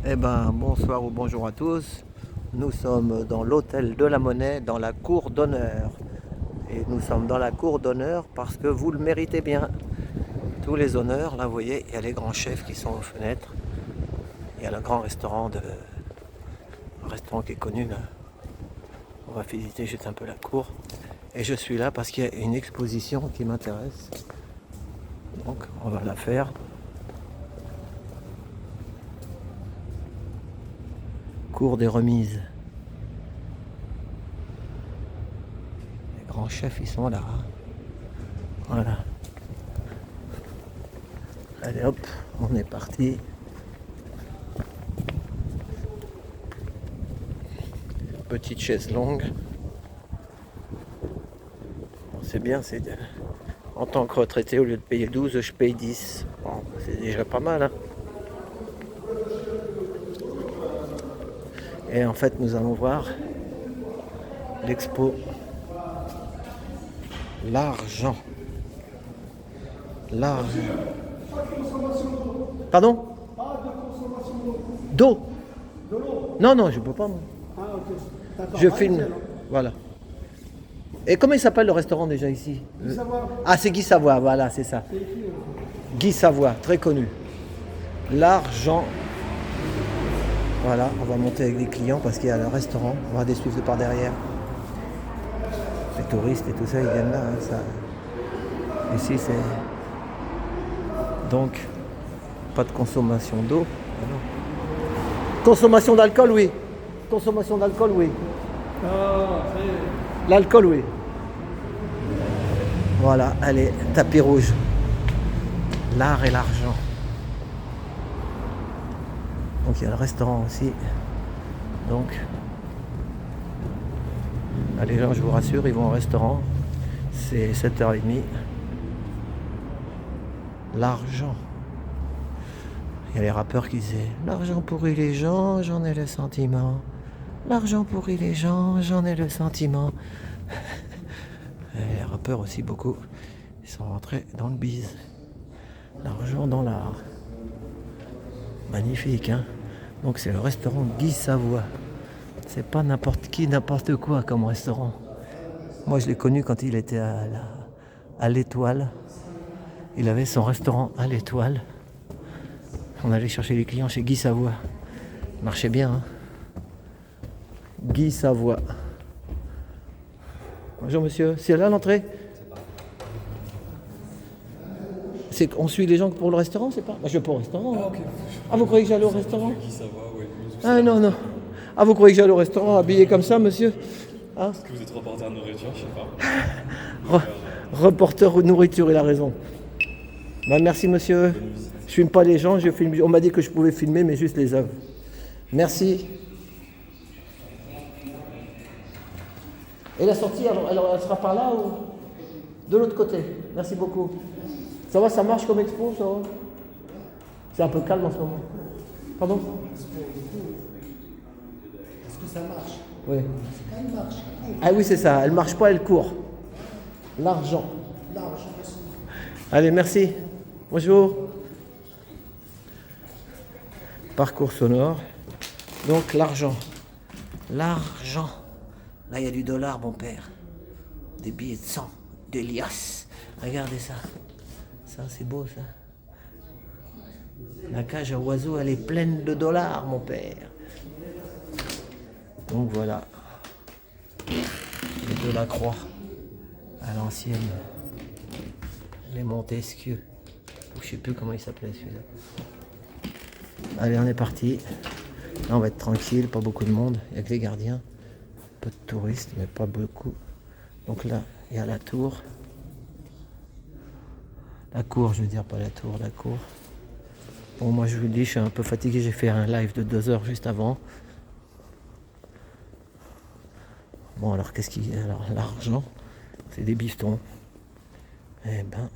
Eh ben, bonsoir ou bonjour à tous. Nous sommes dans l'hôtel de la Monnaie, dans la cour d'honneur. Et nous sommes dans la cour d'honneur parce que vous le méritez bien. Tous les honneurs, là vous voyez, il y a les grands chefs qui sont aux fenêtres. Il y a le grand restaurant, un restaurant qui est connu là. On va visiter juste un peu la cour. Et je suis là parce qu'il y a une exposition qui m'intéresse. Donc on va la faire. Cour des remises. Les grands chefs ils sont là. Voilà. Allez hop, on est parti. Petite chaise longue. Bon, c'est bien, en tant que retraité, au lieu de payer 12, je paye 10. Bon, c'est déjà pas mal. Hein. Et en fait, nous allons voir l'expo L'argent. L'argent. Pardon? D'eau? Non, non, je peux pas. Moi. Je filme. Voilà. Et comment il s'appelle le restaurant déjà ici? Ah, c'est Guy Savoie, voilà, c'est ça. Guy Savoie, très connu. L'argent. Voilà, on va monter avec les clients parce qu'il y a le restaurant. On va des suivre de par derrière. Les touristes et tout ça, ils viennent là. Hein, ça. Ici, c'est. Donc, pas de consommation d'eau. Consommation d'alcool, oui. Consommation d'alcool, oui. L'alcool, oui. Voilà, allez, tapis rouge. L'art et l'argent. Donc il y a le restaurant aussi. Donc, les gens, je vous rassure, ils vont au restaurant. C'est 7h30. L'argent. Il y a les rappeurs qui disaient l'argent pourrit les gens, j'en ai le sentiment. L'argent pourrit les gens, j'en ai le sentiment. Et les rappeurs aussi, beaucoup, ils sont rentrés dans le bise. L'argent dans l'art. Magnifique, hein. Donc c'est le restaurant Guy Savoie. C'est pas n'importe qui, n'importe quoi comme restaurant. Moi je l'ai connu quand il était à l'Étoile. Il avait son restaurant à l'Étoile. On allait chercher les clients chez Guy Savoie. Marchait bien, hein. Guy Savoie. Bonjour monsieur, c'est là l'entrée? C'est qu'on suit les gens pour le restaurant, c'est pas? Bah, je vais pas au restaurant. Ah, okay. Ah, vous croyez que j'allais au restaurant? Ah non, non. Ah, vous croyez que j'allais au restaurant habillé comme ça, monsieur? Hein? Est-ce que vous êtes reporter nourriture, je sais pas. Reporter nourriture, il a raison. Bah, merci monsieur. Je filme pas les gens, je filme. On m'a dit que je pouvais filmer, mais juste les œuvres. Merci. Et la sortie, elle sera par là ou de l'autre côté? Merci beaucoup. Ça va, ça marche comme expo, ça va? C'est un peu calme en ce moment. Pardon? Est-ce que ça marche? Oui. Elle marche. Ah oui, c'est ça. Elle marche pas, elle court. L'argent. L'argent. Allez, merci. Bonjour. Parcours sonore. Donc, l'argent. L'argent. Là, il y a du dollar, mon père. Des billets de 100, des liasses. Regardez ça. Ça, c'est beau, ça. La cage à oiseaux, elle est pleine de dollars, mon père. Donc, voilà. Les Delacroix. À l'ancienne. Les Montesquieu. Je sais plus comment il s'appelait, celui-là. Allez, on est parti. Là, on va être tranquille, pas beaucoup de monde. Il n'y a que les gardiens. Peu de touristes, mais pas beaucoup. Donc là, il y a la tour. La cour, je veux dire, pas la tour, la cour. Bon, moi, je vous le dis, je suis un peu fatigué. J'ai fait un live de 2 heures juste avant. Bon, alors, qu'est-ce qu'il y a? Alors, l'argent, c'est des bifetons. Eh ben,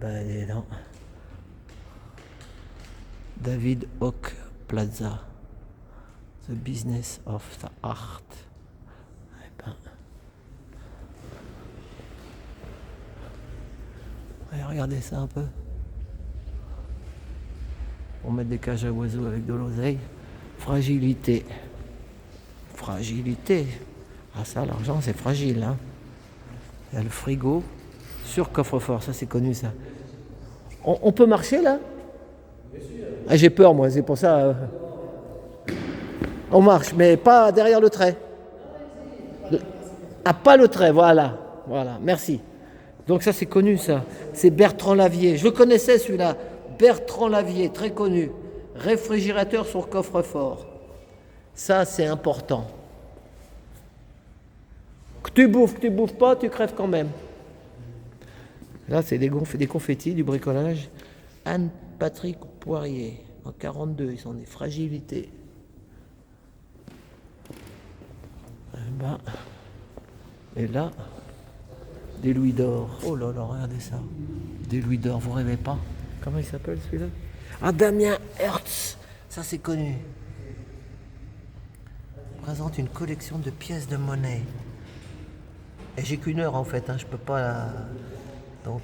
elle est là. David Hock Plaza. The Business of the Art. Eh ben. Allez, regardez ça un peu. pour mettre des cages à oiseaux avec de l'oseille. Fragilité. Fragilité. Ah ça, l'argent, c'est fragile. Hein. Il y a le frigo sur coffre-fort. Ça, c'est connu, ça. On peut marcher, là? Ah, j'ai peur, moi. C'est pour ça... On marche, mais pas derrière le trait. Ah, pas le trait, voilà. Voilà, merci. Donc ça, c'est connu, ça. C'est Bertrand Lavier. Je le connaissais, celui-là. Bertrand Lavier, très connu. Réfrigérateur sur coffre-fort. Ça, c'est important. Que tu bouffes pas, tu crèves quand même. Là, c'est des confettis, du bricolage. Anne-Patrick Poirier, en 42, ils sont des fragilités. Et là, des louis d'or. Oh là là, regardez ça. Des louis d'or, vous rêvez pas? Comment il s'appelle celui-là? Ah, Damien Hertz. Ça, c'est connu. Présente une collection de pièces de monnaie. Et j'ai qu'une heure en fait, hein, je peux pas. Donc,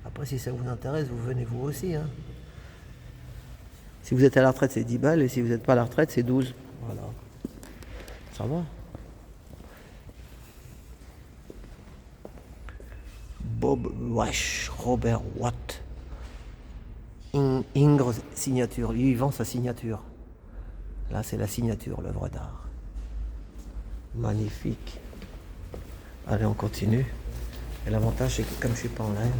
après, si ça vous intéresse, vous venez vous aussi. Hein. Si vous êtes à la retraite, c'est 10 balles, et si vous n'êtes pas à la retraite, c'est 12. Voilà. Ça va. Bob Wash, Robert Watt. Ingres signature. Lui, il vend sa signature. Là, c'est la signature, l'œuvre d'art. Magnifique. Allez, on continue. Et l'avantage, c'est que comme je ne suis pas en live,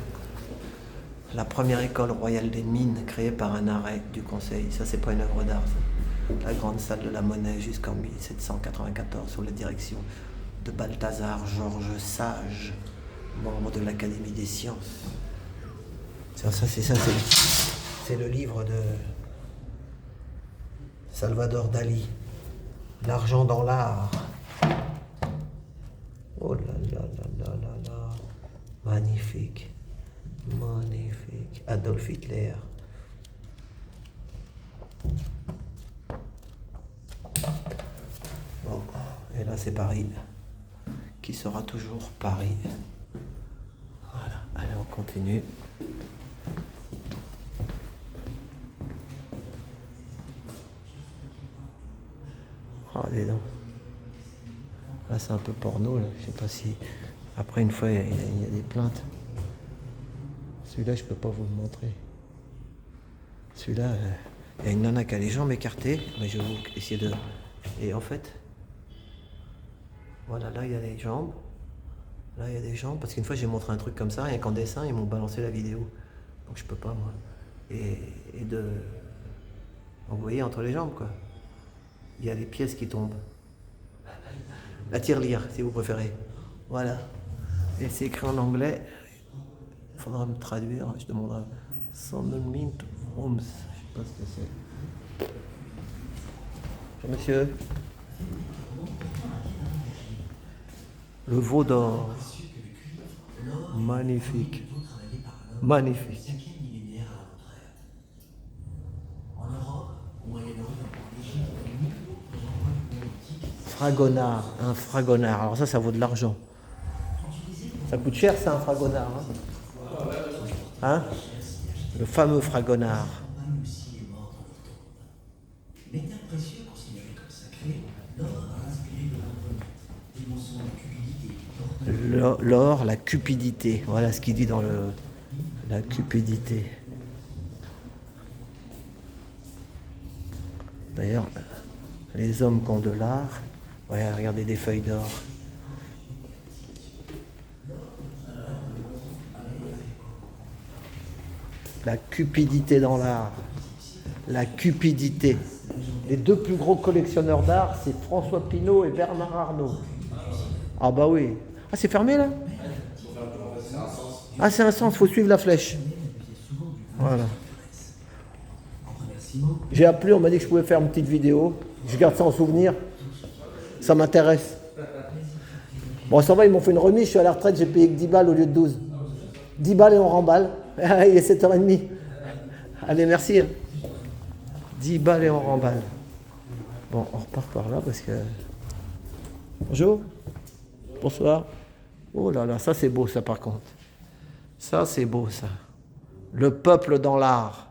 la première école royale des mines créée par un arrêt du Conseil, ça, c'est pas une œuvre d'art, ça. La grande salle de la monnaie jusqu'en 1794 sous la direction de Balthazar Georges Sage, membre de l'Académie des sciences. C'est le livre de Salvador Dali, L'argent dans l'art. Oh là là là là là là, magnifique, magnifique. Adolf Hitler. Bon, et là c'est Paris, qui sera toujours Paris. Voilà, allez on continue. Ah, dis donc. Là, c'est un peu porno, là. Je sais pas si... Après, une fois, il y a des plaintes. Celui-là, je peux pas vous le montrer. Celui-là, il y a une nana qui a les jambes écartées. Mais je vais vous essayer de... Et en fait... Voilà, là, il y a les jambes. Là, il y a des jambes. Parce qu'une fois, j'ai montré un truc comme ça. Rien qu'en dessin, ils m'ont balancé la vidéo. Donc, je peux pas, moi. Et de... Donc, vous voyez, entre les jambes, quoi. Il y a les pièces qui tombent. La tirelire, si vous préférez. Voilà. Et c'est écrit en anglais. Il faudra me traduire. Je demanderai. Sondermint Rooms. Je sais pas ce que c'est. Bonjour, monsieur. Le veau d'or. Magnifique. Magnifique. Fragonard, un fragonard. Alors ça vaut de l'argent. Ça coûte cher, ça, un fragonard. Hein, le fameux fragonard. L'or, la cupidité. Voilà ce qu'il dit dans la cupidité. D'ailleurs, les hommes qui ont de l'art, ouais, regardez des feuilles d'or. La cupidité dans l'art. La cupidité. Les deux plus gros collectionneurs d'art, c'est François Pinault et Bernard Arnault. Ah bah oui. Ah, c'est fermé là? Ah, c'est un sens, il faut suivre la flèche. Voilà. J'ai appelé, on m'a dit que je pouvais faire une petite vidéo. Je garde ça en souvenir. Ça m'intéresse. Bon, ça va, ils m'ont fait une remise. Je suis à la retraite, j'ai payé que 10 balles au lieu de 12. 10 balles et on remballe. Il est 7h30. Allez, merci. 10 balles et on remballe. Bon, on repart par là parce que... Bonjour. Bonsoir. Oh là là, ça c'est beau ça par contre. Ça c'est beau ça. Le peuple dans l'art.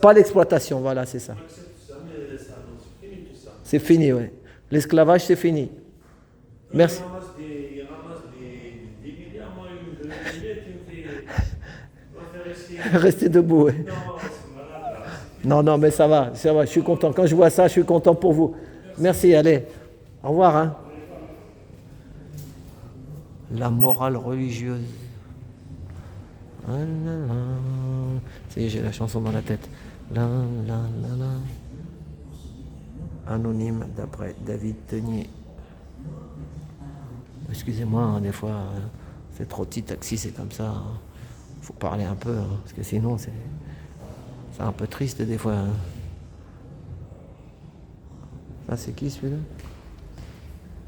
Pas l'exploitation, voilà, c'est ça. On accepte ça, mais ça, non, c'est fini tout ça. C'est fini, oui. L'esclavage, c'est fini. Merci. Il ramasse des milliards, moi, une minute, il me fait. On va faire essayer. Restez debout, oui. Non, c'est malade là. Non, non, mais ça va, je suis content. Quand je vois ça, je suis content pour vous. Merci, allez. Au revoir. Hein. La morale religieuse. Ah là là. Ça y est, j'ai la chanson dans la tête. La la la la. Anonyme d'après David Tenier. Excusez-moi, hein, des fois, c'est trop petit taxi, c'est comme ça. Hein. Faut parler un peu, hein, parce que sinon, c'est un peu triste des fois. Hein. Ça, c'est qui celui-là?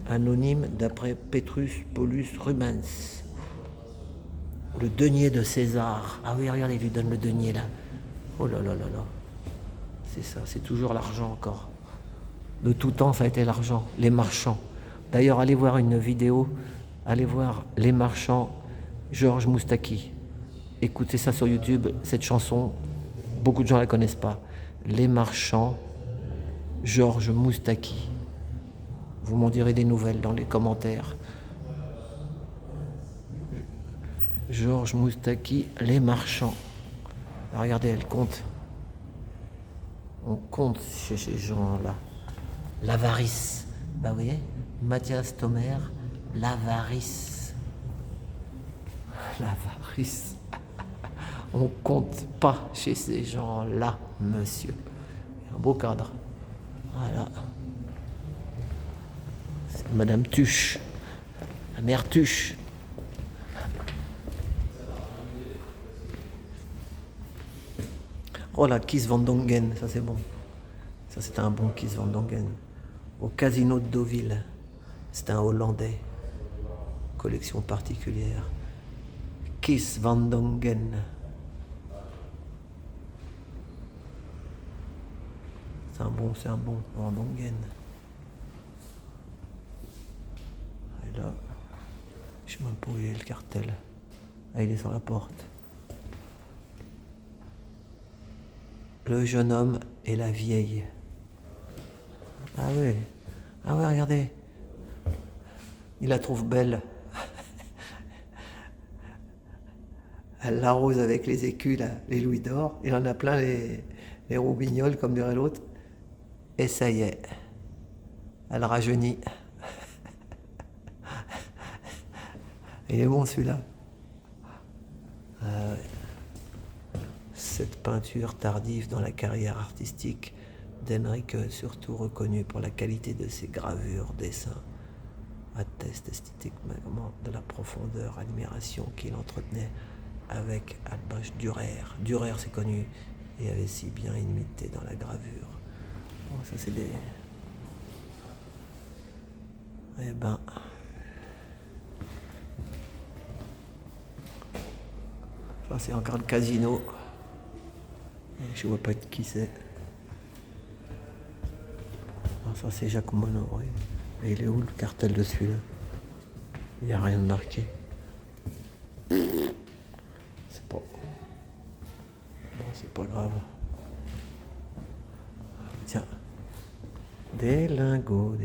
Anonyme d'après Petrus Paulus Rubens. Le denier de César. Ah oui, regardez, il lui donne le denier là. Oh là là là là. C'est ça, c'est toujours l'argent encore. De tout temps, ça a été l'argent. Les marchands. D'ailleurs, allez voir une vidéo. Allez voir Les Marchands, Georges Moustaki. Écoutez ça sur YouTube. Cette chanson, beaucoup de gens ne la connaissent pas. Les Marchands, Georges Moustaki. Vous m'en direz des nouvelles dans les commentaires. Georges Moustaki, Les Marchands. Alors, regardez, elle compte. On compte chez ces gens-là. L'avarice. Bah, vous voyez, Mathias Thomer, l'avarice. L'avarice. On compte pas chez ces gens-là, monsieur. Un beau cadre. Voilà. C'est Madame Tuche. La mère Tuche. Oh là, Kies Van Dongen, ça c'est bon. Ça c'était un bon Kies Van Dongen. Au casino de Deauville. C'était un Hollandais. Collection particulière. Kies Van Dongen. C'est un bon Van Dongen. Et là, je sais même pas où il est le cartel. Ah, il est sur la porte. Le jeune homme et la vieille. Ah oui. Ah ouais, regardez. Il la trouve belle. Elle l'arrose avec les écus, là, les louis d'or. Il en a plein les roubignoles, comme dirait l'autre. Et ça y est. Elle rajeunit. Il est bon celui-là. Cette peinture tardive dans la carrière artistique d'Henrique, surtout reconnu pour la qualité de ses gravures, dessins, atteste esthétiquement de la profondeur, admiration qu'il entretenait avec Albrecht Dürer. Dürer, c'est connu, et avait si bien imité dans la gravure. Bon, ça c'est des... Eh ben... Ça c'est encore le casino. Je vois pas de qui c'est. Ah, ça c'est Jacques Monod, oui. Mais il est où le cartel de celui-là? Il n'y a rien de marqué. C'est pas... Bon, c'est pas grave. Tiens. Des lingots,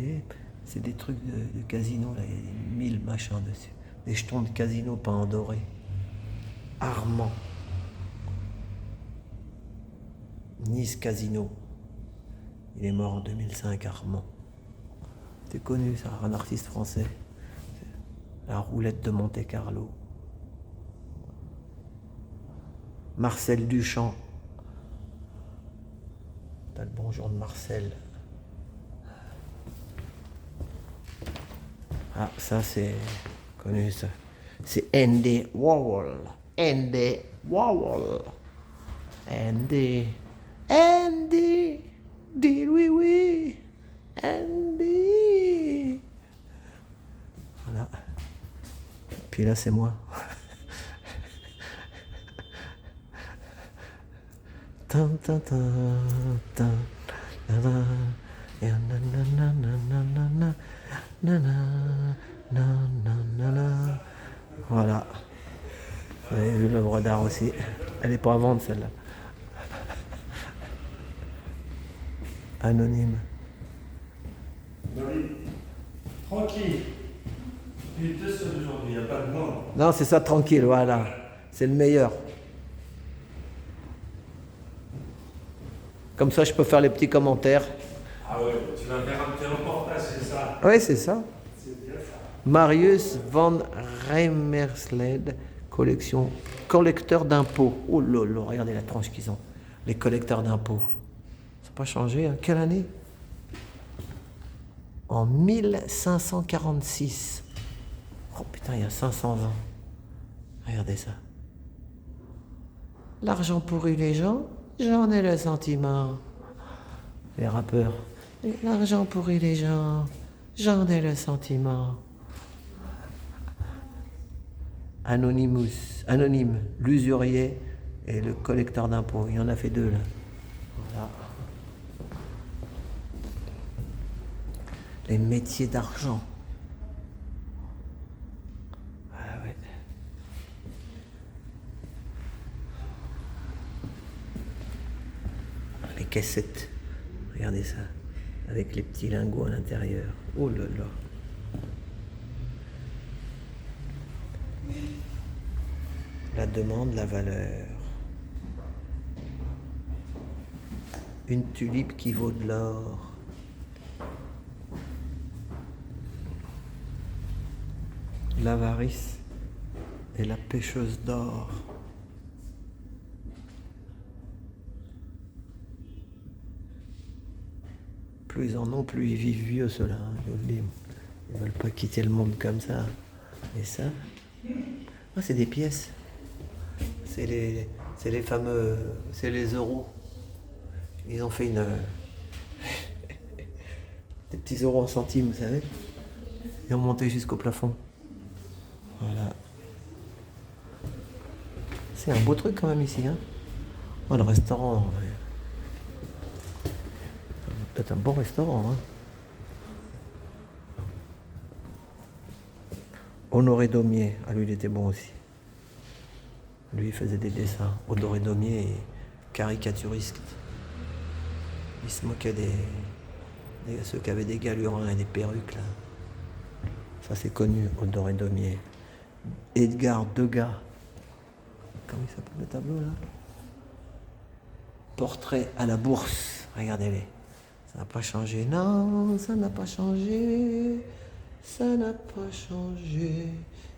c'est des trucs de casino, là. Il y a des 1000 machins dessus. Des jetons de casino peints en doré. Armand. Nice Casino. Il est mort en 2005, Armand. C'est connu, ça, un artiste français. La roulette de Monte-Carlo. Marcel Duchamp. T'as le bonjour de Marcel. Ah, ça c'est connu, ça. C'est Andy Warhol. Andy Warhol. Andy. Andy, dis oui oui, Andy. Voilà. Puis là c'est moi. Tan tan tan tan, na na, na na na na na na na na. Voilà. Vous avez vu l'œuvre d'art aussi. Elle est pas à vendre celle-là. Anonyme. Marie, tranquille. Tu es seul aujourd'hui, il n'y a pas de monde. Non, c'est ça, tranquille, voilà. C'est le meilleur. Comme ça, je peux faire les petits commentaires. Ah ouais, tu vas faire un petit reportage, c'est ça? Oui, c'est ça. C'est bien ça. Marius van Reimersled, collecteur d'impôts. Oh là là, regardez la tranche qu'ils ont. Les collecteurs d'impôts. Ça n'a pas changé, hein. Quelle année? En 1546. Oh putain, il y a 500 ans. Regardez ça. L'argent pourrit les gens, j'en ai le sentiment. Les rappeurs. L'argent pourrit les gens, j'en ai le sentiment. Anonyme, l'usurier et le collecteur d'impôts. Il y en a fait deux là. Voilà. Les métiers d'argent. Ah ouais. Les caissettes. Regardez ça. Avec les petits lingots à l'intérieur. Oh là là. La demande, la valeur. Une tulipe qui vaut de l'or. L'avarice et la pêcheuse d'or. Plus ils en ont, plus ils vivent vieux, ceux-là. Hein, je vous le dis. Ils veulent pas quitter le monde comme ça. Et ça, ah, c'est des pièces. C'est les fameux, c'est les euros. Ils ont fait des petits euros en centimes, vous savez. Ils ont monté jusqu'au plafond. Voilà. C'est un beau truc quand même ici, hein. Oh, le restaurant. Ouais. Peut-être un bon restaurant, hein. Honoré Daumier, ah lui il était bon aussi. Lui il faisait des dessins. Honoré Daumier est caricaturiste. Il se moquait des ceux qui avaient des galurins et des perruques là. Ça c'est connu, Honoré Daumier. Edgar Degas. Comment il s'appelle le tableau là? Portrait à la bourse. Regardez-les. Ça n'a pas changé. Non, ça n'a pas changé. Ça n'a pas changé.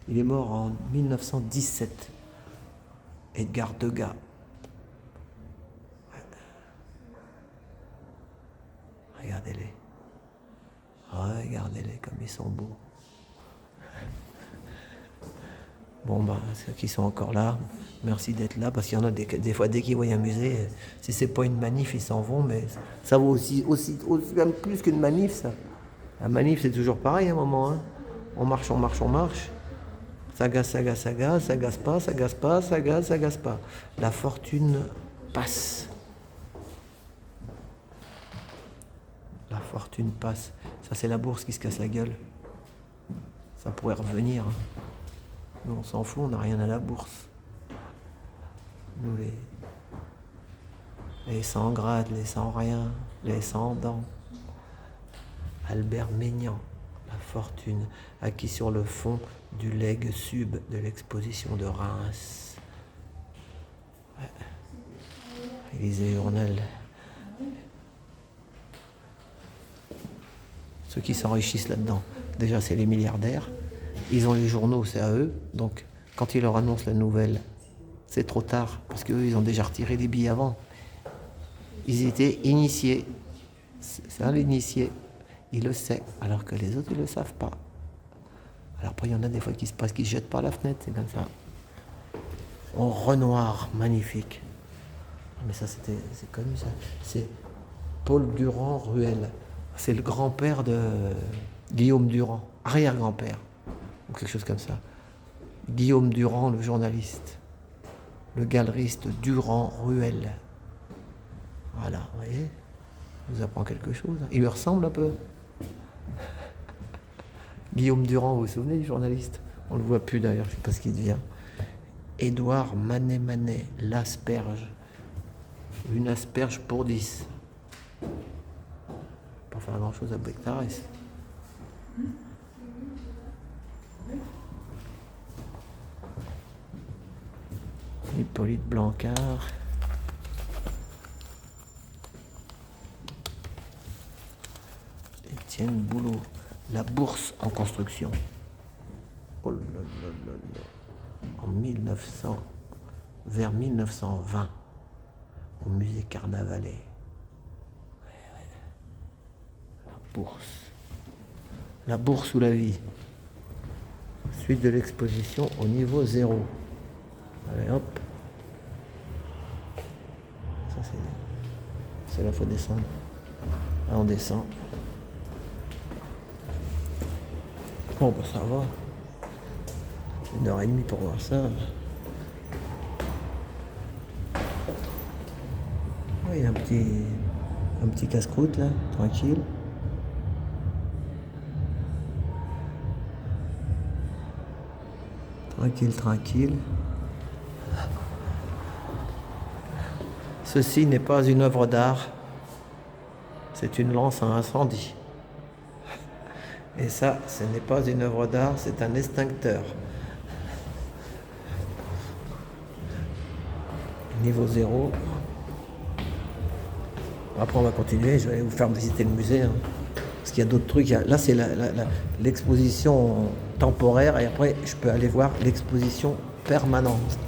Il est mort en 1917. Edgar Degas. Ouais. Regardez-les. Regardez-les comme ils sont beaux. Bon, bah, ceux qui sont encore là, merci d'être là, parce qu'il y en a des fois, dès qu'ils voient un musée, si c'est pas une manif, ils s'en vont, mais ça vaut aussi même plus qu'une manif, ça. La manif, c'est toujours pareil à un moment, hein. On marche, on marche, on marche. Ça gaze, ça gaze, ça gaze, ça gaze pas, ça gaze pas, ça gaze, ça gaze pas. La fortune passe. La fortune passe. Ça, c'est la bourse qui se casse la gueule. Ça pourrait revenir, hein. Nous, on s'en fout, on n'a rien à la bourse. Nous, les sans grade, les sans rien, les sans dents. Albert Maignan, La fortune, acquis sur le fond du legs sub de l'exposition de Reims. Ouais. Élysée Journal. Ceux qui s'enrichissent là-dedans, déjà, c'est les milliardaires. Ils ont les journaux, c'est à eux. Donc, quand ils leur annoncent la nouvelle, c'est trop tard, parce qu'eux, ils ont déjà retiré les billets avant. Ils étaient initiés. C'est un l'initié. Il le sait, alors que les autres, ils ne le savent pas. Alors après, il y en a des fois qui se passent, qui se jettent par la fenêtre, c'est comme ça. En Renoir, magnifique. Mais ça, c'est connu, ça. C'est Paul Durand-Ruel. C'est le grand-père de Guillaume Durand, arrière-grand-père, ou quelque chose comme ça. Guillaume Durand, le journaliste. Le galeriste Durand-Ruel. Voilà, vous voyez, je vous apprend quelque chose. Il lui ressemble un peu. Guillaume Durand, vous vous souvenez du journaliste? On ne le voit plus d'ailleurs, je ne sais pas ce qu'il devient. Édouard Manet, l'asperge. Une asperge pour 10. pas faire grand chose à Bectares. Hippolyte Blancard. Étienne Boulot. La bourse en construction. Oh là là là là. En 1900, vers 1920, au musée Carnavalet. La bourse. La bourse ou la vie. Suite de l'exposition au niveau 0. Allez hop. Ça c'est là, faut descendre. Là on descend. Bon bah ça va. 1h30 pour voir ça. Oui, un petit casse-croûte là, tranquille. Tranquille, tranquille. Ceci n'est pas une œuvre d'art, c'est une lance à incendie. Et ça, ce n'est pas une œuvre d'art, c'est un extincteur. Niveau 0. Après, on va continuer, je vais vous faire visiter le musée. Hein. Parce qu'il y a d'autres trucs. Là, c'est l'exposition temporaire et après, je peux aller voir l'exposition permanente.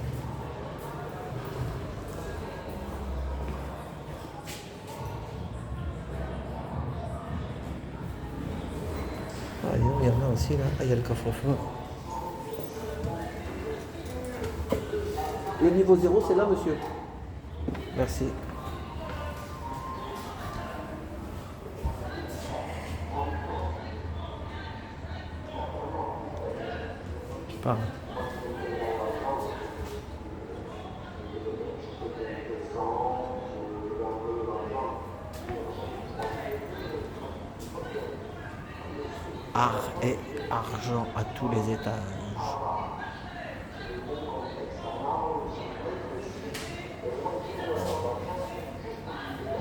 Ah, il y en a aussi là. Ah, il y a le coffre-fort. Le niveau 0, c'est là, monsieur. Merci. Pas. Art et argent à tous les étages.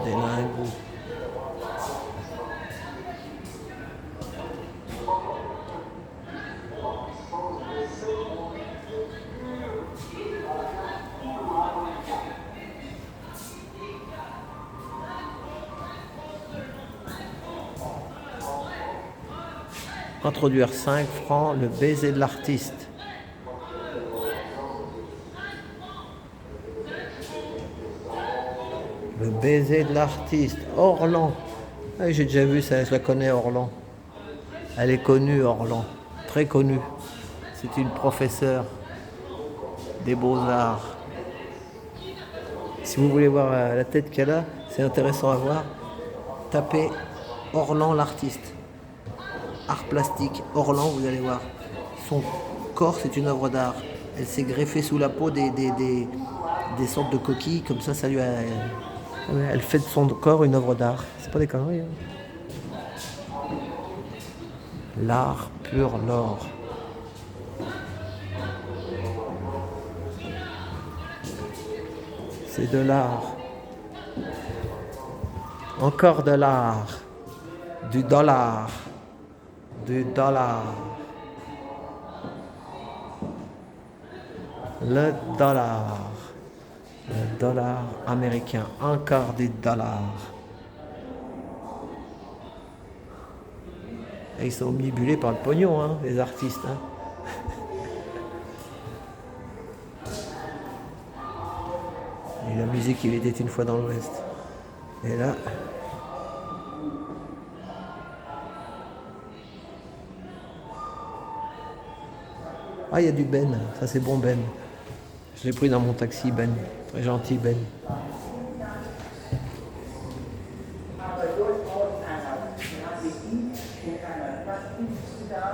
Des lingots. Introduire 5 francs le baiser de l'artiste. Le baiser de l'artiste. Orlan. Ah, j'ai déjà vu ça, je la connais, Orlan. Elle est connue, Orlan. Très connue. C'est une professeure des beaux-arts. Si vous voulez voir la tête qu'elle a, c'est intéressant à voir. Tapez Orlan l'artiste. Art plastique, Orlan, vous allez voir. Son corps, c'est une œuvre d'art. Elle s'est greffée sous la peau des sortes de coquilles, comme ça lui a... Elle fait de son corps une œuvre d'art. C'est pas des conneries. Hein. L'art pur l'or. C'est de l'art. Encore de l'art. Du dollar. Du dollar. Le dollar. Le dollar américain. Encore des dollars. Et ils sont omnibulés par le pognon, hein, les artistes. Hein. Et la musique, il était une fois dans l'Ouest. Et là... Ah, il y a du Ben, ça c'est bon Ben. Je l'ai pris dans mon taxi Ben, très gentil Ben.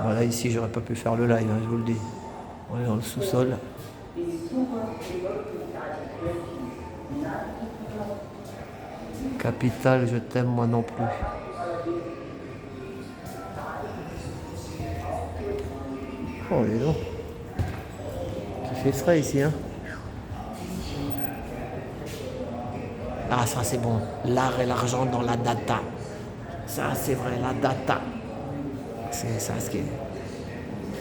Voilà, ici j'aurais pas pu faire le live, hein, je vous le dis. On est dans le sous-sol. Capitale, je t'aime moi non plus. Oh, les gens. Qui fait frais ici, hein. Ah, ça c'est bon. L'art et l'argent dans la data. Ça, c'est vrai, la data. C'est ça ce qui est.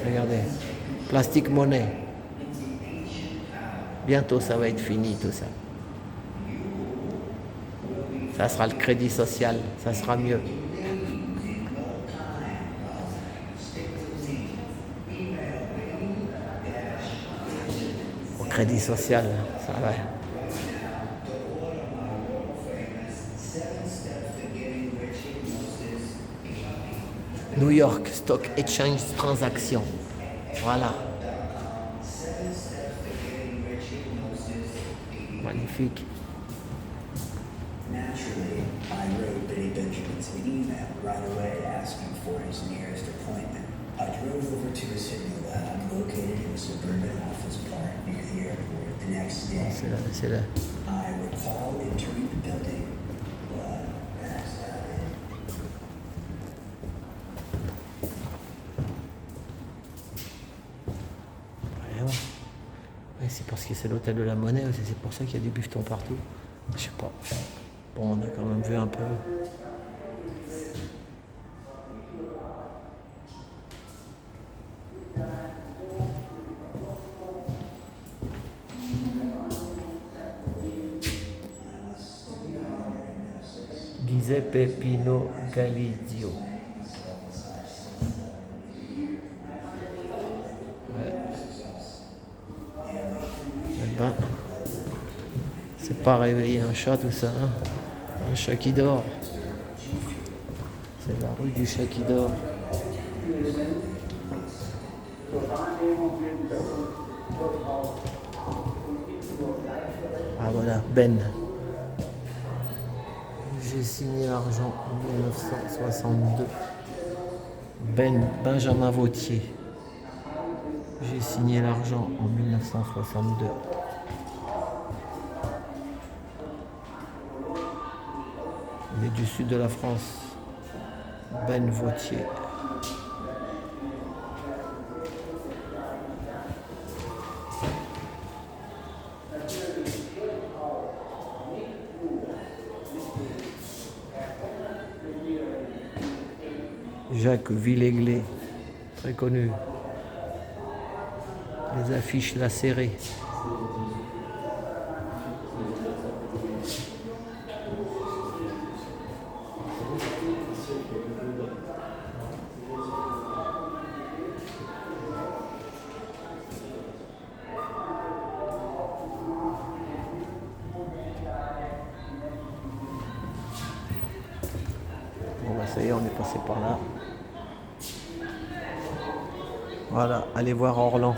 Regardez. Plastic monnaie. Bientôt, ça va être fini, tout ça. Ça sera le crédit social. Ça sera mieux. Au crédit social, ça va. New York Stock Exchange Transaction. Voilà. Magnifique. Naturally, I wrote Benny Benjamin's an email right away asking for his nearest appointment. I drove over to a signal lab located in a suburban office park near the airport the next day. C'est là. I recall entering the building, but that's about it. Ouais, c'est parce que c'est l'hôtel de la Monnaie, c'est pour ça qu'il y a du bifton partout. Je sais pas. Bon, on a quand même vu un peu. Giuseppe Pino Galizio. Ben, c'est pas réveiller un chat tout ça, hein. Un chat qui dort. C'est la rue du chat qui dort. Ah voilà, Ben. J'ai signé l'argent en 1962. Benjamin Vautier. J'ai signé l'argent en 1962. Il est du sud de la France. Ben Vautier. Jacques Villéglet, très connu. Les affiches lacérées. Bon bah ça y est, on est passé par là. Voilà, allez voir Orlan.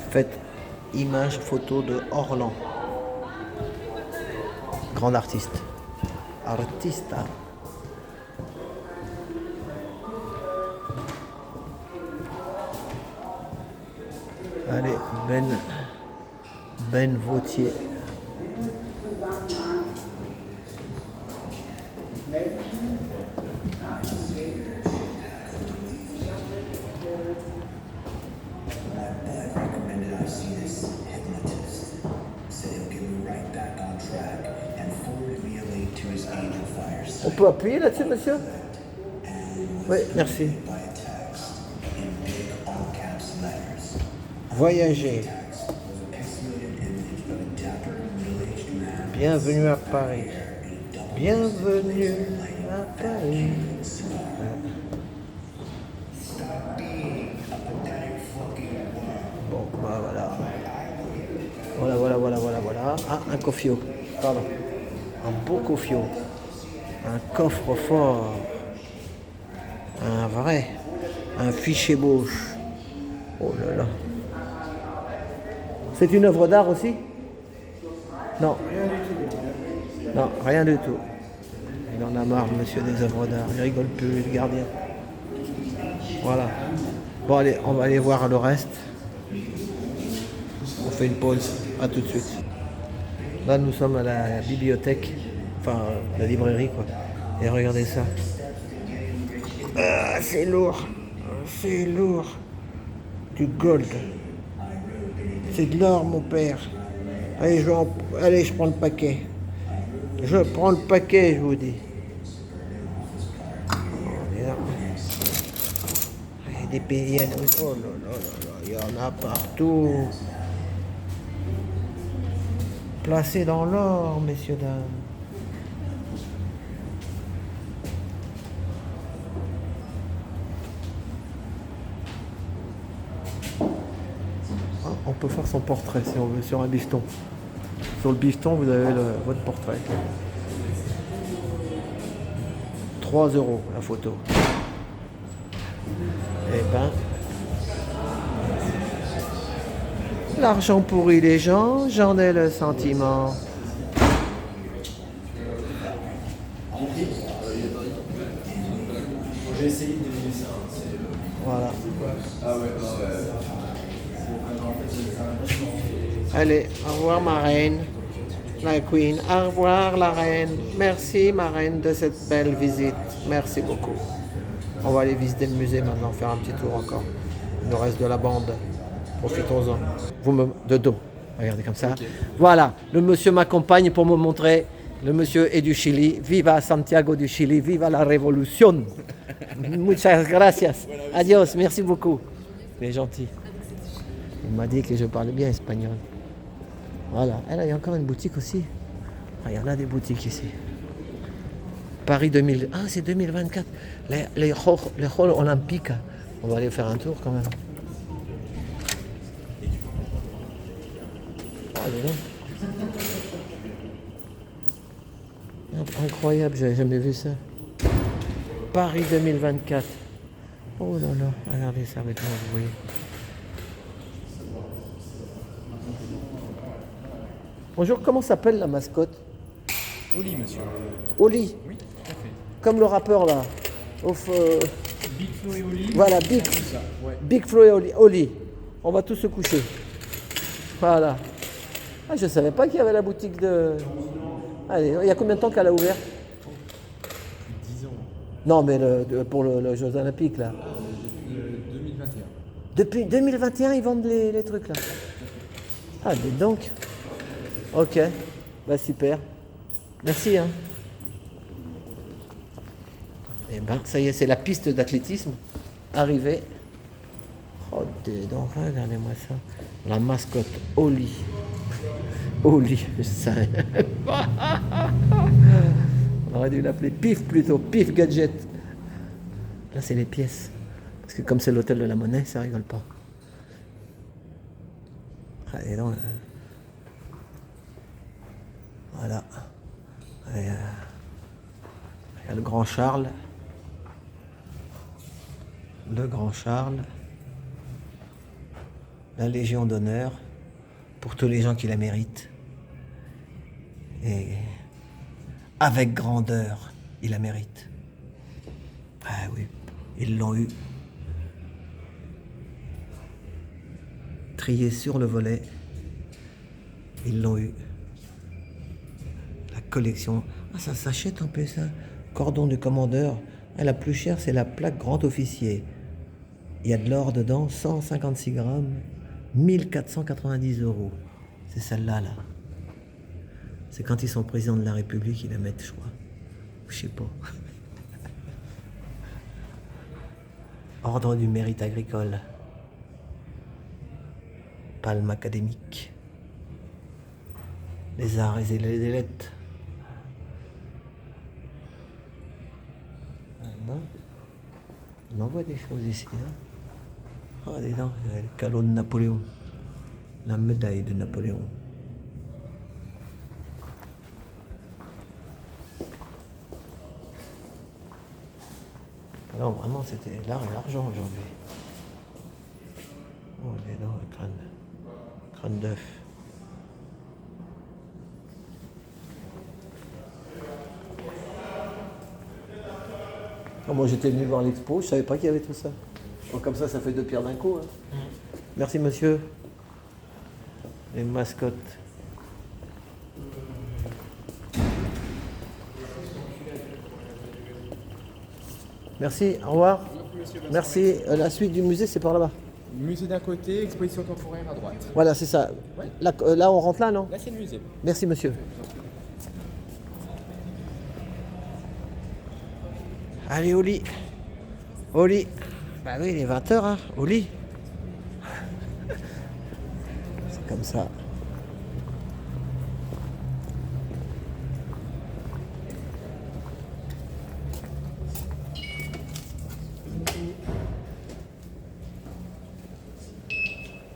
Faites image photo de Orlan. Grand artiste. Artista. Allez, Ben Vautier. On peut appuyer là-dessus, monsieur? Oui, merci. Voyager. Bienvenue à Paris. Bienvenue à Paris. Bon, bah voilà. Voilà. Ah, un cofio. Pardon. Un beau cofio. Un coffre-fort. Un vrai. Un fichier Bosch. Oh là là. C'est une œuvre d'art aussi? Non. Non, rien du tout. Il en a marre, monsieur des œuvres d'art. Il rigole plus, le gardien. Voilà. Bon, allez, on va aller voir le reste. On fait une pause. À tout de suite. Là, nous sommes à la bibliothèque. Enfin, la librairie, quoi. Et regardez ça. Ah, c'est lourd. C'est lourd. Du gold. C'est de l'or, mon père. Allez, je prends le paquet. Je prends le paquet, je vous dis. Et là. Et des PN. Oh là là là là, il y en a partout. Placés dans l'or, messieurs, dames. Ah, on peut faire son portrait si on veut sur un bifton. Sur le bifton, vous avez votre portrait. 3 € la photo. Eh ben, l'argent pourrit les gens, j'en ai le sentiment. J'ai essayé de deviner ça. Voilà. Ah ouais, Allez, au revoir ma reine, la queen. Au revoir la reine. Merci ma reine de cette belle visite. Merci beaucoup. On va aller visiter le musée maintenant, faire un petit tour encore. Il nous reste de la bande. Profitons-en. De dos. Regardez comme ça. Okay. Voilà, le monsieur m'accompagne pour me montrer. Le monsieur est du Chili. Viva Santiago du Chili. Viva la révolution. Muchas gracias. Adios. Merci beaucoup. Il est gentil. Il m'a dit que je parlais bien espagnol. Voilà. Et là, il y a encore une boutique aussi. Ah, il y en a des boutiques ici. Paris 2000. Ah, c'est 2024. Les Jeux olympiques. On va aller faire un tour quand même. Ah, dis donc. Incroyable, j'avais jamais vu ça. Paris 2024. Oh là là, regardez ça avec moi, vous voyez. Bonjour, comment s'appelle la mascotte? Oli, monsieur. Oli. Oui, tout à fait. Comme le rappeur là. Big Flo et Oli. Voilà, Big Flo et Oli. On va tous se coucher. Voilà. Ah, je ne savais pas qu'il y avait la boutique de... Allez, il y a combien de temps qu'elle a ouvert? Depuis 10 ans. Non, mais pour les Jeux Olympiques, là. Depuis 2021. Depuis 2021, ils vendent les trucs, là. Ah, dis donc. Ok. Bah, super. Merci, hein. Eh ben, ça y est, c'est la piste d'athlétisme. Arrivée. Oh, dis donc, regardez-moi ça. La mascotte Oli. Oli, je savais pas. On aurait dû l'appeler Pif plutôt, Pif Gadget. Là, c'est les pièces. Parce que comme c'est l'hôtel de la Monnaie, ça rigole pas. Allez, donc, voilà. Il y a le Grand Charles. Le Grand Charles. La Légion d'honneur pour tous les gens qui la méritent. Et avec grandeur, ils la méritent. Ah oui, ils l'ont eu. Trié sur le volet, ils l'ont eu. La collection, ah ça s'achète en plus, hein. Cordon du commandeur. Ah, la plus chère, c'est la plaque grand officier. Il y a de l'or dedans, 156 grammes, 1490 €. C'est celle-là, là. C'est quand ils sont président de la République, ils la mettent, je crois. Je sais pas. Ordre du mérite agricole. Palme académique. Les arts et les lettres. On en voit des choses ici. Hein. Ah, dis donc, le calot de Napoléon. La médaille de Napoléon. Alors vraiment, c'était l'art et l'argent aujourd'hui. Oh, dis donc, le crâne. Crâne d'œuf. Oh, moi j'étais venu voir l'expo, je savais pas qu'il y avait tout ça. Oh, comme ça fait 2 pierres d'un coup. Hein. Merci monsieur. Les mascottes. Merci, au revoir. Merci. La suite du musée, c'est par là-bas. Musée d'un côté, exposition temporaire à droite. Voilà, c'est ça. Ouais. Là, on rentre là, non? Là, c'est le musée. Merci monsieur. Allez au lit. Au lit. Bah oui, il est 20h, hein, au lit. C'est comme ça.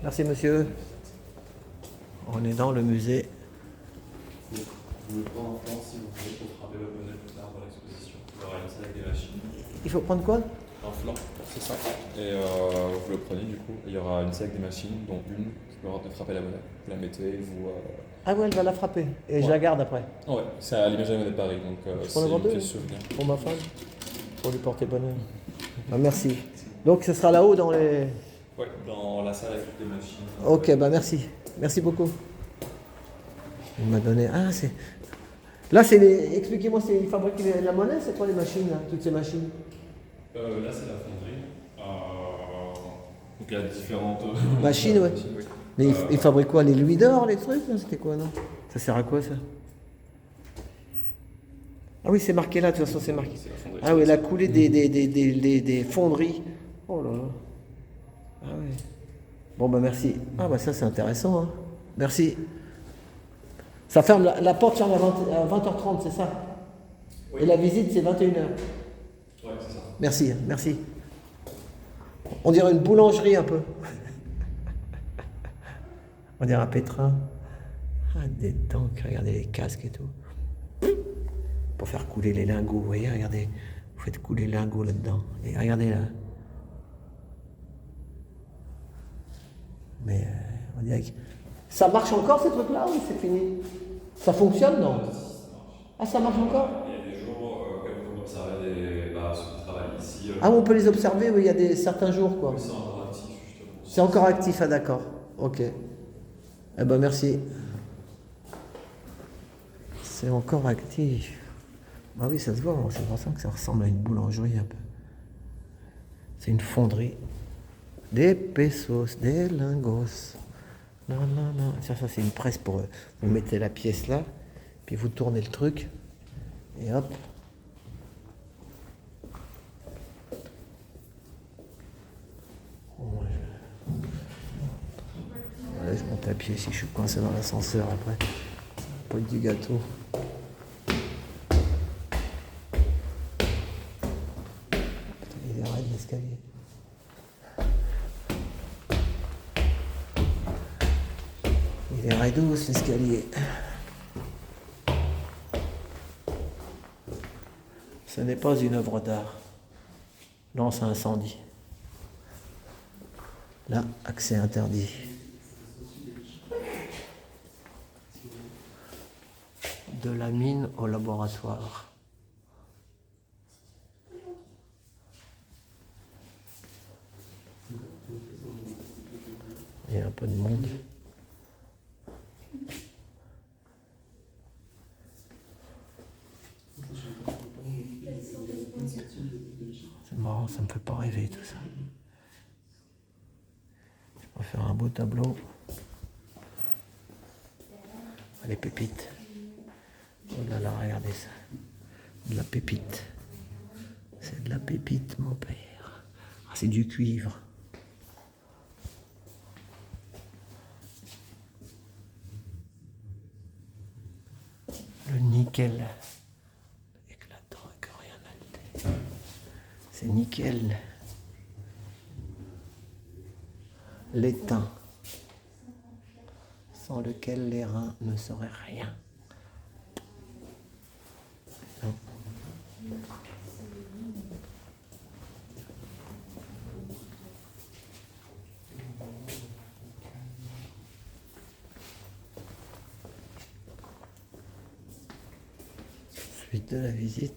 Merci monsieur. On est dans le musée. Vous pouvez prendre un plan si vous voulez pour frapper votre monnaie plus tard dans l'exposition. Il y aura une salle avec des machines. Il faut prendre quoi? Un flanc, c'est ça. Et vous le prenez du coup. Et il y aura une salle avec des machines, dont une qui permettra de frapper la monnaie. Vous la mettez, vous. Ah ouais, elle va la frapper. Et je Ouais. la garde après. Ouais, c'est à l'image de la monnaie de Paris, donc Je c'est prends le une vendeuse pièce souvenir. pour ma femme. Pour lui porter bonheur. Ah, merci. Donc ce sera là-haut dans les... Ouais, dans la salle avec toutes les machines. Ok, bah merci. Merci beaucoup. Il m'a donné... Ah, c'est... Là, c'est les... Expliquez-moi, c'est... ils fabriquent la monnaie, c'est quoi les machines, là? Toutes ces machines? Là, c'est la fonderie. Donc il y a différentes Machines, ouais. oui. Mais ils fabriquent quoi? Les louis d'or, les trucs, là? C'était quoi, non? Ça sert à quoi, ça? Ah oui, c'est marqué là, de toute façon, c'est marqué. C'est la fonderie. Ah oui, la coulée des fonderies. Oh là là. Ah oui. Bon, bah merci. Ah bah ça, c'est intéressant, hein. Merci. Ça ferme, la porte ferme à 20h30, c'est ça? Oui. Et la visite, c'est 21h. Ouais, c'est ça. Merci, merci. On dirait une boulangerie un peu. On dirait un pétrin. Ah, des tanks, regardez les casques et tout. Pour faire couler les lingots, vous voyez, regardez. Vous faites couler les lingots là-dedans. Et regardez là. Mais on dirait que... Ça marche encore ces trucs-là ou c'est fini? Ça fonctionne, non? Ah, ça marche encore? Il y a des jours, comme vous observez, ceux qui travaillent ici. Ah, on peut les observer, oui, il y a certains jours, quoi. C'est encore actif, justement. C'est encore actif, ah d'accord. Ok. Eh ben merci. C'est encore actif. Ah oui, ça se voit, c'est pour ça que ça ressemble à une boulangerie un peu. C'est une fonderie. Des pesos, des lingos. Non, non, non. Ça c'est une presse pour... Vous mettez la pièce là, puis vous tournez le truc, et hop. Voilà, je monte à pied si je suis coincé dans l'ascenseur après. Pas du gâteau. Putain, il est raide l'escalier. Il est raidos l'escalier. Ce n'est pas une œuvre d'art. Lance à incendie. Là, accès interdit. De la mine au laboratoire. Il y a un peu de monde. C'est marrant, ça me fait pas rêver tout ça. Je vais faire un beau tableau. Les pépites. Oh là là, regardez ça. De la pépite. C'est de la pépite, mon père. Ah, c'est du cuivre. Le nickel. Éclatant et que rien n'altère. C'est nickel. L'étain. Sans lequel les reins ne seraient rien. Non. Suite de la visite.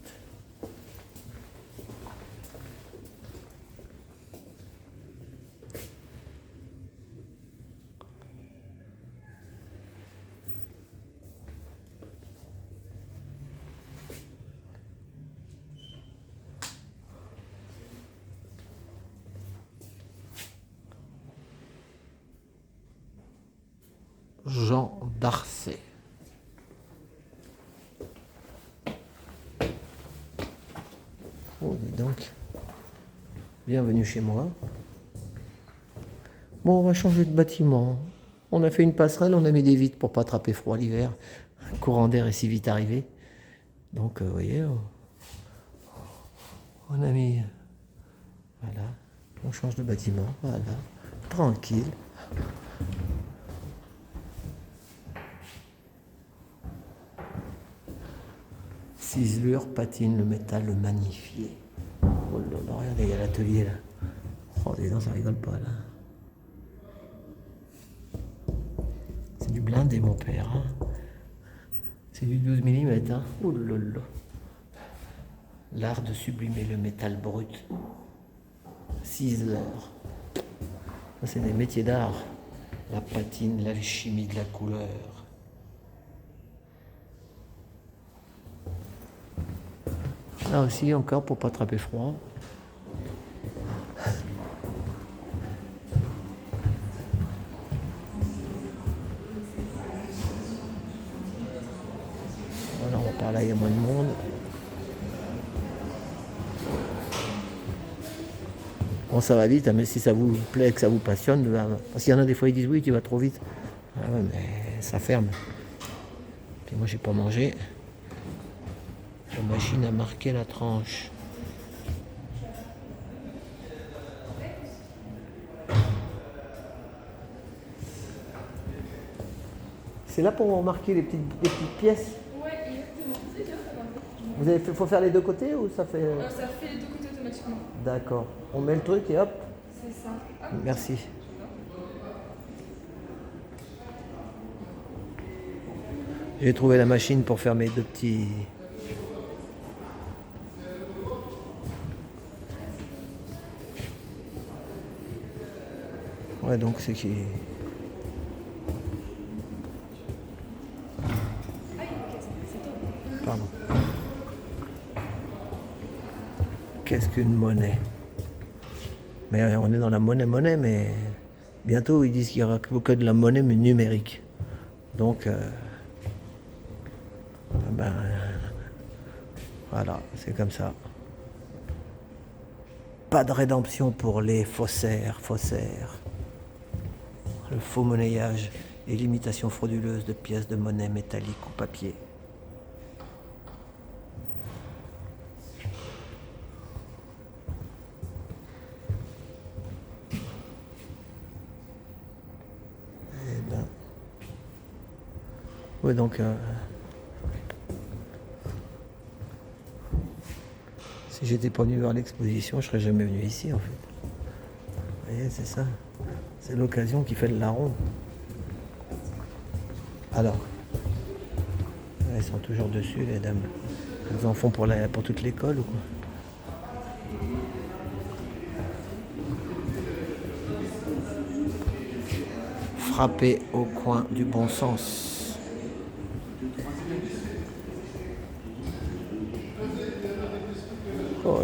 Jean d'Arcet. Oh, dis donc. Bienvenue chez moi. Bon, on va changer de bâtiment. On a fait une passerelle, on a mis des vitres pour pas attraper froid l'hiver. Un courant d'air est si vite arrivé. Donc, vous voyez, on a mis... Voilà, on change de bâtiment, voilà, tranquille. Ciselure patine le métal magnifié. Oh là là, regardez, il y a l'atelier là. Oh, dis donc, ça rigole pas là. C'est du blindé, mon père. Hein. C'est du 12 mm. Hein. Oh là là. L'art de sublimer le métal brut. Ciseleur. Ça, c'est des métiers d'art. La patine, l'alchimie de la couleur. Là aussi, encore pour pas attraper froid. Voilà, on va par là, il y a moins de monde. Bon, ça va vite, mais si ça vous plaît, que ça vous passionne, parce qu'il y en a des fois, ils disent oui, tu vas trop vite. Ah ouais, mais ça ferme. Puis moi, j'ai pas mangé. La machine a marqué la tranche. C'est là pour marquer les petites pièces. Ouais, exactement. C'est bien, ça va. Vous avez fait, faut faire les deux côtés ou ça fait... Ça fait les deux côtés automatiquement. D'accord. On met le truc et hop. C'est ça. Hop. Merci. J'ai trouvé la machine pour faire mes deux petits... Ouais, donc c'est qui... Pardon. Qu'est-ce qu'une monnaie? Mais on est dans la monnaie, mais bientôt ils disent qu'il n'y aura que de la monnaie mais numérique. Donc, voilà, c'est comme ça. Pas de rédemption pour les faussaires. Le faux monnayage et l'imitation frauduleuse de pièces de monnaie métallique ou papier. Oui, donc, si j'étais pas venu voir l'exposition, je serais jamais venu ici, en fait. Vous voyez, c'est ça. C'est l'occasion qui fait le larron. Alors, elles sont toujours dessus, les dames. Elles en font pour toute l'école, ou quoi? Frapper au coin du bon sens. Oh,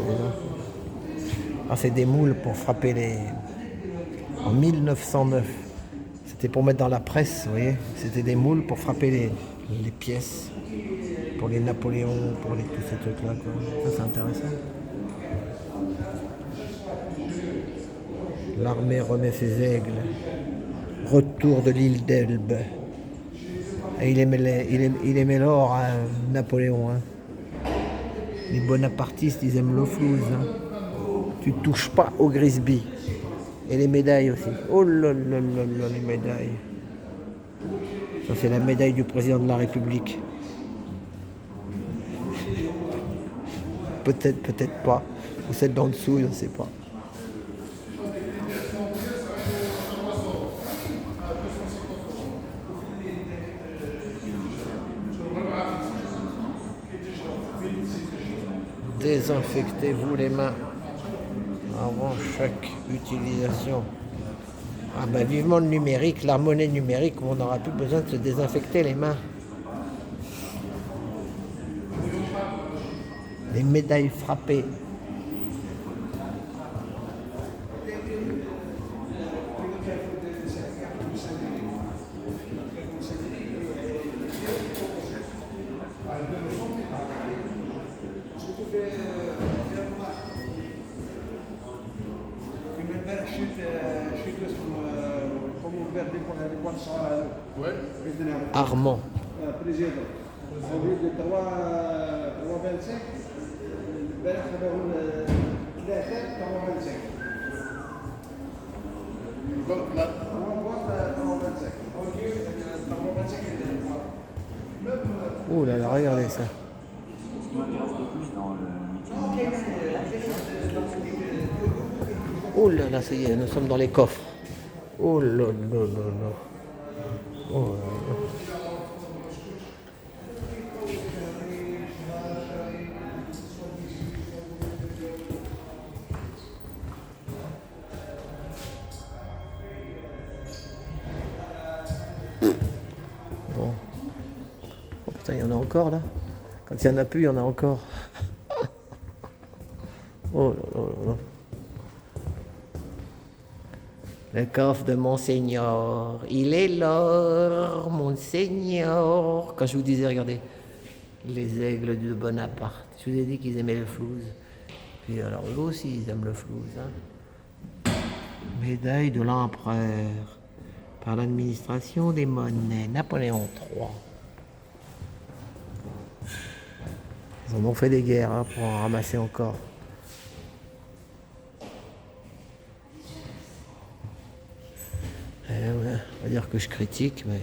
ah, c'est des moules pour frapper les... En 1909. C'était pour mettre dans la presse, vous voyez. C'était des moules pour frapper les pièces. Pour les Napoléons, pour tous ces trucs-là, quoi. Ça, c'est intéressant. L'armée remet ses aigles. Retour de l'île d'Elbe. Et il aimait l'or, hein, Napoléon. Hein. Les bonapartistes, ils aiment l'eau flouze. Hein. Tu touches pas au Grisby. Et les médailles aussi. Oh là là là là, les médailles. Ça, c'est la médaille du président de la République. Peut-être, peut-être pas. Ou celle d'en dessous, je ne sais pas. Désinfectez-vous les mains avant chaque utilisation. Ah ben vivement le numérique, la monnaie numérique où on n'aura plus besoin de se désinfecter les mains. Les médailles frappées. Armand. Oh là là, regardez ça. Oh là là, ça y est, nous sommes dans les coffres. Oh là là là là. Oh là là. Bon. Oh putain, il y en a encore là. Quand il n'y en a plus, il y en a encore. Oh là là là là. Le coffre de Monseigneur, il est l'or, Monseigneur. Quand je vous disais, regardez, les aigles de Bonaparte. Je vous ai dit qu'ils aimaient le flouze. Puis alors eux aussi, ils aiment le flouze. Hein. Médaille de l'empereur par l'administration des monnaies, Napoléon III. Ils en ont fait des guerres hein, pour en ramasser encore. Ouais, on va dire que je critique, mais...